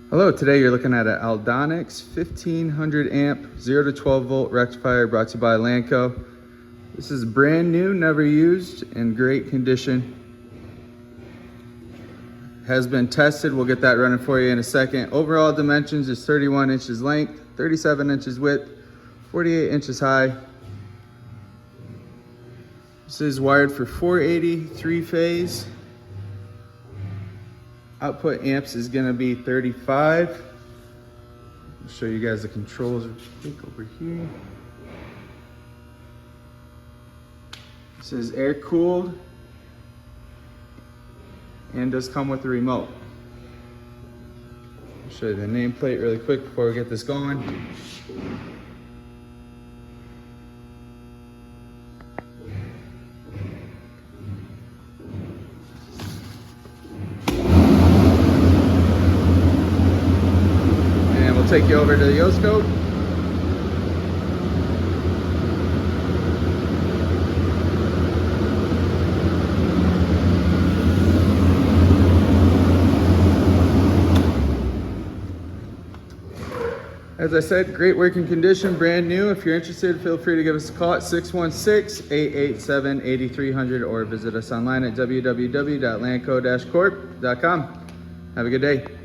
Hello, today you're looking at an Aldonex 1500 amp 0 to 12 volt rectifier brought to you by Lanco. This is brand new, never used, in great condition. Has been tested, we'll get that running for you in a second. Overall dimensions is 31 inches length, 37 inches width, 48 inches high. This is wired for 480 3-phase. Output amps is gonna be 35. I'll show you guys the controls real quick over here. This is air cooled and does come with a remote. I'll show you the nameplate really quick before we get this going. Take you over to the oscope. As I said, great working condition, brand new. If you're interested, feel free to give us a call at 616-887-8300 or visit us online at www.lanco-corp.com. Have a good day.